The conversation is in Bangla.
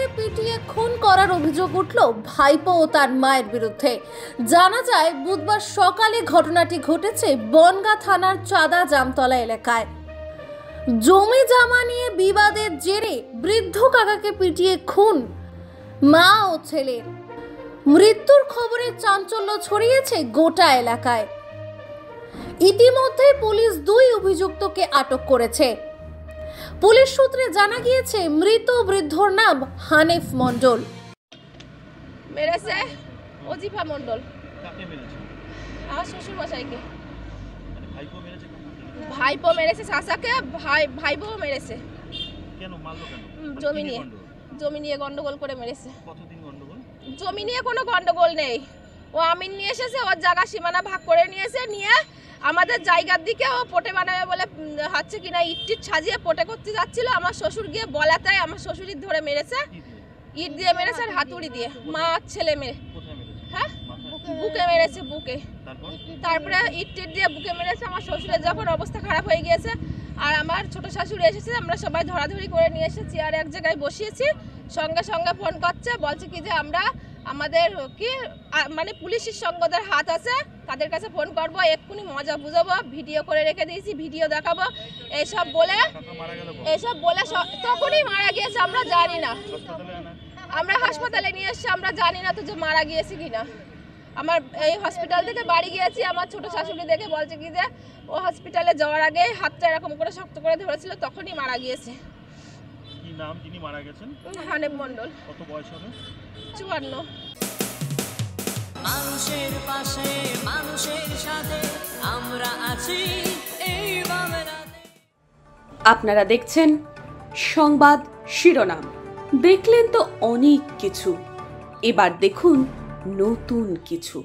কাকাকে পিটিয়ে খুন করার অভিযোগ উঠল ভাইপো ও তার মায়ের বিরুদ্ধে। জানা যায় বুধবার সকালে ঘটনাটি ঘটেছে বনগাঁ থানার চাঁদা জামতলা এলাকায়। জমি জমা নিয়ে বিবাদের জেরে বৃদ্ধ কাকাকে পিটিয়ে খুন মা ও ছেলের। মৃত্যুর খবরে চাঞ্চল্য ছড়িয়েছে গোটা এলাকায়। ইতিমধ্যে পুলিশ দুই অভিযুক্তকে আটক করেছে। পুলিশ সূত্রে জানা গিয়েছে মৃত বৃদ্ধর নাম হানিফ মণ্ডল। মেরেছে অজিফা মণ্ডল। আমার শ্বশুর মশাইকে। ভাইপো মেরেছে চাচাকে, ভাইপো মেরেছে। কেন মারলো কেন? জমি নিয়ে গন্ডগোল করে মেরেছে। কতদিন গন্ডগোল? জমি নিয়ে কোনো গন্ডগোল নেই। ও আমিন নিয়ে এসেছে, ওর জায়গা সীমানা ভাগ করে নিয়েছে, নিয়ে আমাদের জায়গার দিকে ও পোটে বানাবে বলে হচ্ছে কিনা ইট সাজিয়ে পোটে করতে যাচ্ছিল। আমার শ্বশুর গিয়ে বলাতায় আমার শ্বশুরই ধরে মেরেছে, ইট দিয়ে মেরেছে আর হাতুড়ি দিয়ে। মা ছেলে মেয়ে, হ্যাঁ বুকে মেরেছে, বুকে। তারপরে ইট দিয়ে বুকে মেরেছে। আমার শ্বশুরের যখন অবস্থা খারাপ হয়ে গিয়েছে আর আমার ছোট শাশুড়ি এসেছে, আমরা সবাই ধরাধরি করে নিয়ে এসে চেয়ারে এক জায়গায় বসিয়েছি। সঙ্গে সঙ্গে ফোন করছে, বলছে কি যে আমরা আমাদের কি মানে পুলিশের সঙ্গে ওদের হাত আছে, তাদের কাছে ফোন করবো, এক্ষুনি মজা বুঝাবো, ভিডিও করে রেখে দিয়েছি, ভিডিও দেখাবো, এইসব বলে তখনই মারা গিয়েছে। আমরা জানি না, আমরা হাসপাতালে নিয়ে এসছি, আমরা জানি না তো যে মারা গিয়েছে কিনা। আমার এই হসপিটাল থেকে বাড়ি গিয়েছি, আমার ছোট শাশুড়ি দেখে বলছে কি যে ও হসপিটালে যাওয়ার আগে হাতটা এরকম করে শক্ত করে ধরেছিল, তখনই মারা গিয়েছে। কি নাম যিনি মারা গেছেন? হানিফ মণ্ডল। কত বয়স হবে? 54। মানুষের পাশে মানুষের সাথে আমরা আছি এই বাংলাতে। আপনারা দেখছেন সংবাদ শিরোনাম। দেখলেন তো অনেক কিছু, এবার দেখুন নতুন কিছু।